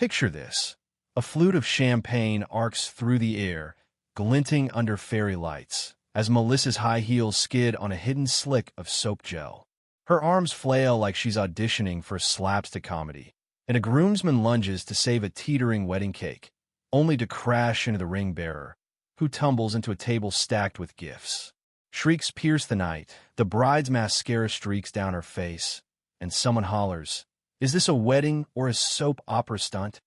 Picture this. A flute of champagne arcs through the air, glinting under fairy lights, as Melissa's high heels skid on a hidden slick of soap gel. Her arms flail like she's auditioning for a slapstick comedy, and a groomsman lunges to save a teetering wedding cake, only to crash into the ring bearer, who tumbles into a table stacked with gifts. Shrieks pierce the night, the bride's mascara streaks down her face, and someone hollers, "Is this a wedding or a soap opera stunt?"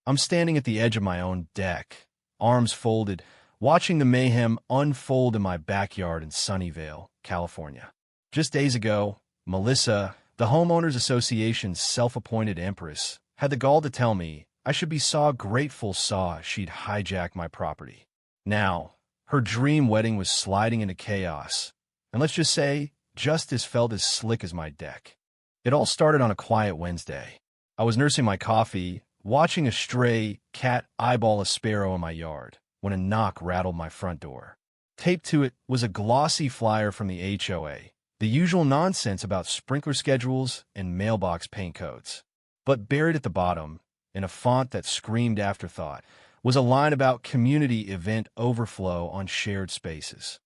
I'm standing at the edge of my own deck, arms folded, watching the mayhem unfold in my backyard in Sunnyvale, California. Just days ago, Melissa, the Homeowners Association's self-appointed empress, had the gall to tell me I should be grateful she'd hijacked my property. Now, her dream wedding was sliding into chaos, and let's just say, justice felt as slick as my deck. It all started on a quiet Wednesday. I was nursing my coffee, watching a stray cat eyeball a sparrow in my yard, when a knock rattled my front door. Taped to it was a glossy flyer from the HOA, the usual nonsense about sprinkler schedules and mailbox paint codes. But buried at the bottom, in a font that screamed afterthought, was a line about community event overflow on shared spaces.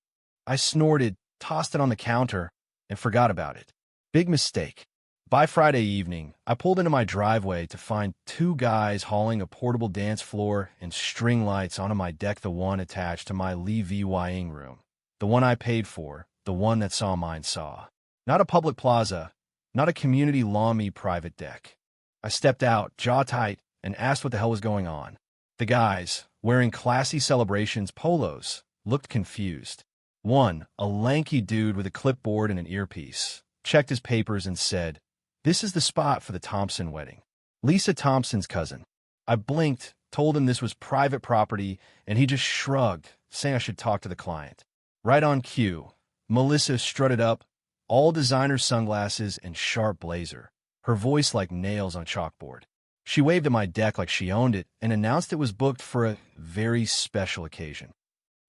I snorted, tossed it on the counter, and forgot about it. Big mistake. By Friday evening, I pulled into my driveway to find two guys hauling a portable dance floor and string lights onto my deck, the one attached to my Lee VYing room, the one I paid for, the one that saw mine saw. Not a public plaza, not a community lawn-me private deck. I stepped out, jaw tight, and asked what the hell was going on. The guys, wearing classy Celebrations polos, looked confused. One, a lanky dude with a clipboard and an earpiece, checked his papers and said, "This is the spot for the Thompson wedding. Lisa Thompson's cousin." I blinked, told him this was private property, and he just shrugged, saying I should talk to the client. Right on cue, Melissa strutted up, all designer sunglasses and sharp blazer, her voice like nails on a chalkboard. She waved at my deck like she owned it and announced it was booked for a very special occasion.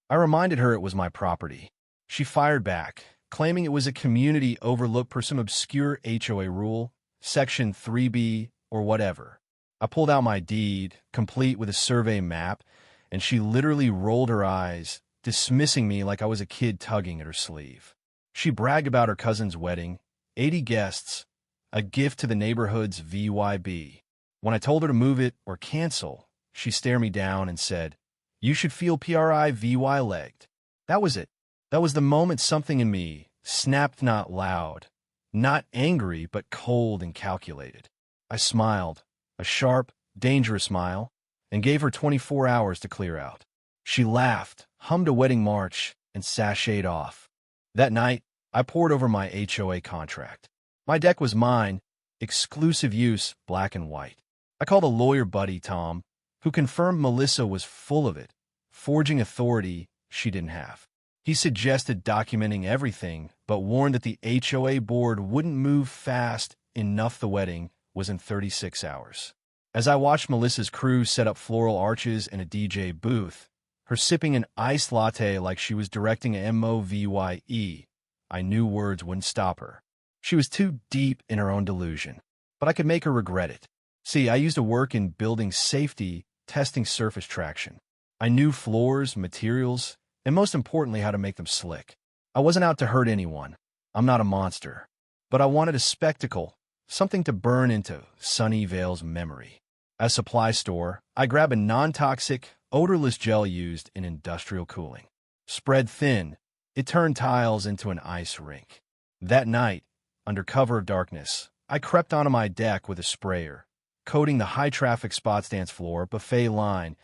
I reminded her it was my property. She fired back, claiming it was a community overlook per some obscure HOA rule, Section 3B, or whatever. I pulled out my deed, complete with a survey map, and she literally rolled her eyes, dismissing me like I was a kid tugging at her sleeve. She bragged about her cousin's wedding, 80 guests, a gift to the neighborhood's VYB. When I told her to move it or cancel, she stared me down and said, "You should feel PRIVY-legged." That was it. That was the moment something in me snapped, not loud, not angry, but cold and calculated. I smiled, a sharp, dangerous smile, and gave her 24 hours to clear out. She laughed, hummed a wedding march, and sashayed off. That night, I pored over my HOA contract. My deck was mine, exclusive use, black and white. I called a lawyer buddy, Tom, who confirmed Melissa was full of it, forging authority she didn't have. He suggested documenting everything, but warned that the HOA board wouldn't move fast enough. The wedding was in 36 hours. As I watched Melissa's crew set up floral arches in a DJ booth, her sipping an iced latte like she was directing a MOVIE, I knew words wouldn't stop her. She was too deep in her own delusion, but I could make her regret it. See, I used to work in building safety, testing surface traction. I knew floors, materials, and most importantly, how to make them slick. I wasn't out to hurt anyone. I'm not a monster. But I wanted a spectacle, something to burn into Sunnyvale's memory. At a supply store, I grab a non-toxic, odorless gel used in industrial cooling. Spread thin, it turned tiles into an ice rink. That night, under cover of darkness, I crept onto my deck with a sprayer, coating the high-traffic spots dance floor, buffet line,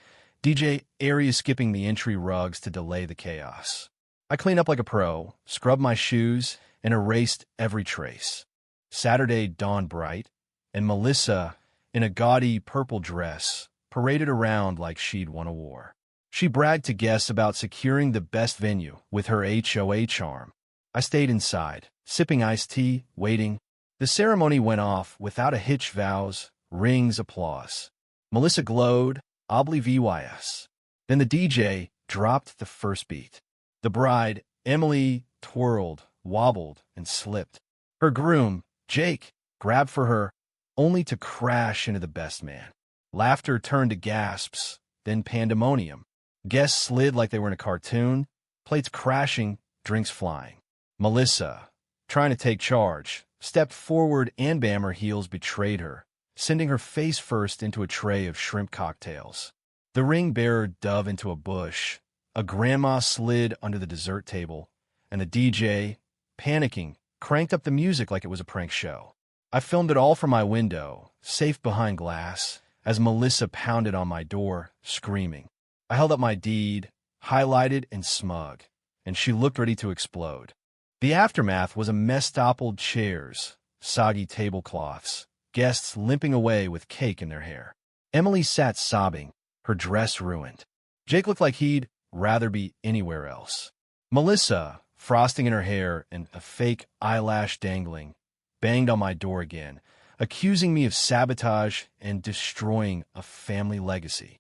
DJ area, skipping the entry rugs to delay the chaos. I cleaned up like a pro, scrubbed my shoes, and erased every trace. Saturday dawned bright, and Melissa, in a gaudy purple dress, paraded around like she'd won a war. She bragged to guests about securing the best venue with her HOA charm. I stayed inside, sipping iced tea, waiting. The ceremony went off without a hitch. Vows, rings, applause. Melissa glowed, oblivious. Then the DJ dropped the first beat. The bride, Emily, twirled, wobbled, and slipped. Her groom, Jake, grabbed for her, only to crash into the best man. Laughter turned to gasps, then pandemonium. Guests slid like they were in a cartoon, plates crashing, drinks flying. Melissa, trying to take charge, stepped forward and bam, her heels betrayed her, sending her face first into a tray of shrimp cocktails. The ring bearer dove into a bush, a grandma slid under the dessert table, and the DJ, panicking, cranked up the music like it was a prank show. I filmed it all from my window, safe behind glass, as Melissa pounded on my door, screaming. I held up my deed, highlighted and smug, and she looked ready to explode. The aftermath was a mess, toppled chairs, soggy tablecloths, guests limping away with cake in their hair. Emily sat sobbing, her dress ruined. Jake looked like he'd rather be anywhere else. Melissa, frosting in her hair and a fake eyelash dangling, banged on my door again, accusing me of sabotage and destroying a family legacy.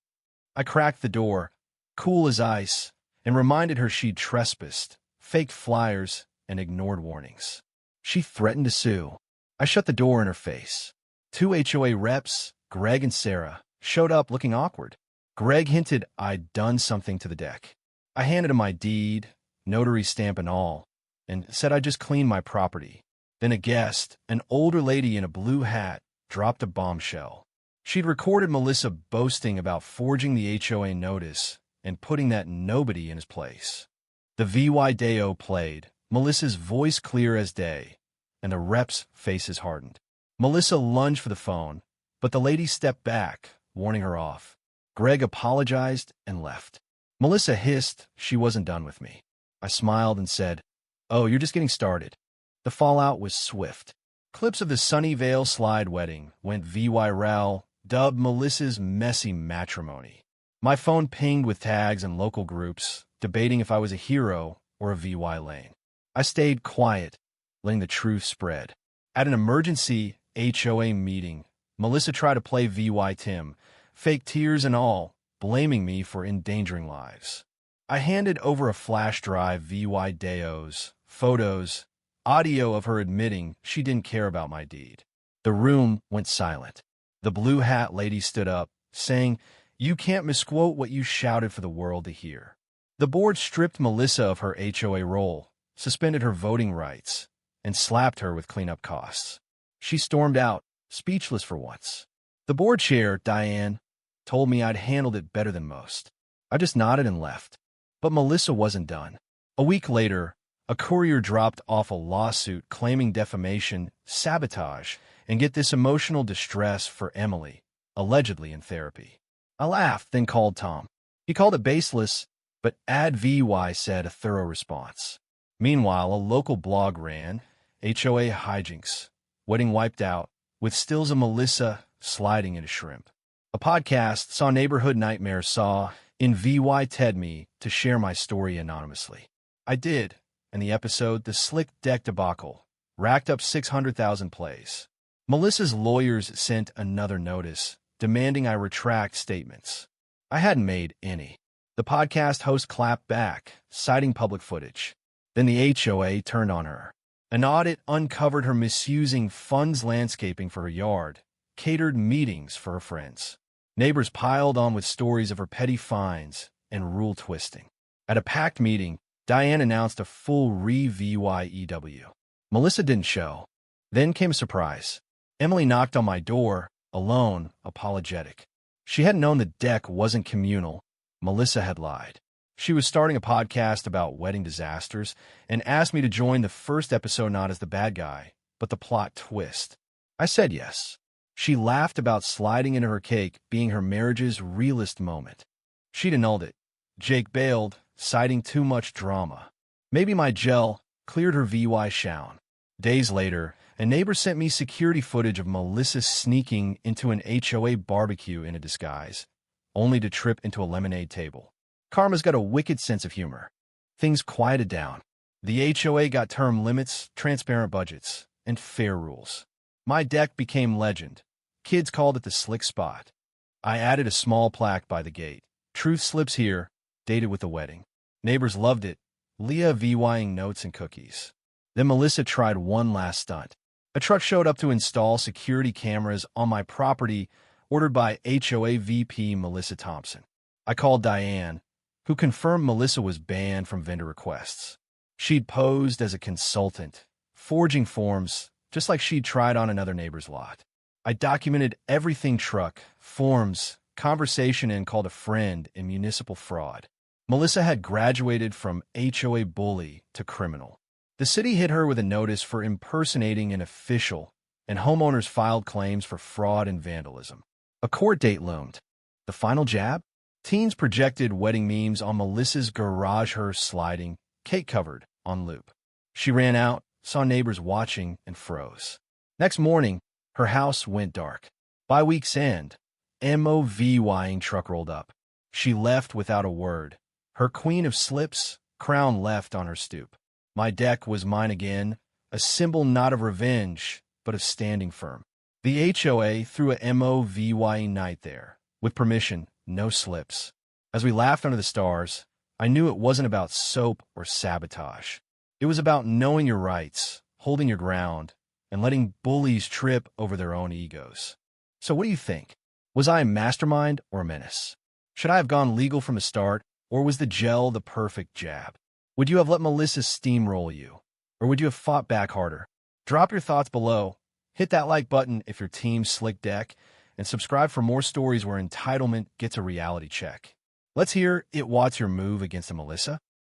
I cracked the door, cool as ice, and reminded her she'd trespassed, faked flyers, and ignored warnings. She threatened to sue. I shut the door in her face. 2 HOA reps, Greg and Sarah, showed up looking awkward. Greg hinted I'd done something to the deck. I handed him my deed, notary stamp and all, and said I'd just cleaned my property. Then a guest, an older lady in a blue hat, dropped a bombshell. She'd recorded Melissa boasting about forging the HOA notice and putting that nobody in his place. The VY Deo played, Melissa's voice clear as day, and the reps' faces hardened. Melissa lunged for the phone, but the lady stepped back, warning her off. Greg apologized and left. Melissa hissed she wasn't done with me. I smiled and said, "Oh, you're just getting started." The fallout was swift. Clips of the Sunnyvale slide wedding went viral, dubbed Melissa's messy matrimony. My phone pinged with tags in local groups, debating if I was a hero or a VY lane. I stayed quiet, letting the truth spread. At an emergency HOA meeting, Melissa tried to play VY Tim, fake tears and all, blaming me for endangering lives. I handed over a flash drive VY Deo's, photos, audio of her admitting she didn't care about my deed. The room went silent. The blue hat lady stood up, saying, "You can't misquote what you shouted for the world to hear." The board stripped Melissa of her HOA role, suspended her voting rights, and slapped her with cleanup costs. She stormed out, speechless for once. The board chair, Diane, told me I'd handled it better than most. I just nodded and left. But Melissa wasn't done. A week later, a courier dropped off a lawsuit claiming defamation, sabotage, and get this emotional distress for Emily, allegedly in therapy. I laughed, then called Tom. He called it baseless, but @VY said a thorough response. Meanwhile, a local blog ran, HOA hijinks, wedding wiped out, with stills of Melissa sliding into shrimp. A podcast, Saw Neighborhood Nightmare, saw in VY Ted me to share my story anonymously. I did, and the episode, The Slick Deck Debacle, racked up 600,000 plays. Melissa's lawyers sent another notice, demanding I retract statements. I hadn't made any. The podcast host clapped back, citing public footage. Then the HOA turned on her. An audit uncovered her misusing funds landscaping for her yard, catered meetings for her friends. Neighbors piled on with stories of her petty fines and rule twisting. At a packed meeting, Diane announced a full re-VYEW. Melissa didn't show. Then came a surprise. Emily knocked on my door, alone, apologetic. She hadn't known the deck wasn't communal. Melissa had lied. She was starting a podcast about wedding disasters and asked me to join the first episode not as the bad guy, but the plot twist. I said yes. She laughed about sliding into her cake being her marriage's realest moment. She'd annulled it. Jake bailed, citing too much drama. Maybe my gel cleared her VY shown. Days later, a neighbor sent me security footage of Melissa sneaking into an HOA barbecue in a disguise, only to trip into a lemonade table. Karma's got a wicked sense of humor. Things quieted down. The HOA got term limits, transparent budgets, and fair rules. My deck became legend. Kids called it the slick spot. I added a small plaque by the gate. Truth slips here, dated with the wedding. Neighbors loved it, Leah VYing notes and cookies. Then Melissa tried one last stunt. A truck showed up to install security cameras on my property ordered by HOA VP Melissa Thompson. I called Diane, who confirmed Melissa was banned from vendor requests. She'd posed as a consultant, forging forms just like she'd tried on another neighbor's lot. I documented everything: truck, forms, conversation, and called a friend in municipal fraud. Melissa had graduated from HOA bully to criminal. The city hit her with a notice for impersonating an official, and homeowners filed claims for fraud and vandalism. A court date loomed. The final jab? Teens projected wedding memes on Melissa's garage, her sliding, cake-covered, on loop. She ran out, saw neighbors watching, and froze. Next morning, her house went dark. By week's end, MOVYing truck rolled up. She left without a word. Her queen of slips, crown left on her stoop. My deck was mine again, a symbol not of revenge, but of standing firm. The HOA threw a MOVYing night there. With permission, no slips. As we laughed under the stars, I knew it wasn't about soap or sabotage. It was about knowing your rights, holding your ground, and letting bullies trip over their own egos. So what do you think? Was I a mastermind or a menace? Should I have gone legal from the start, or was the gel the perfect jab? Would you have let Melissa steamroll you, or would you have fought back harder? Drop your thoughts below. Hit that like button if your team's slick deck, and subscribe for more stories where entitlement gets a reality check. Let's hear it. What's your move against a Melissa?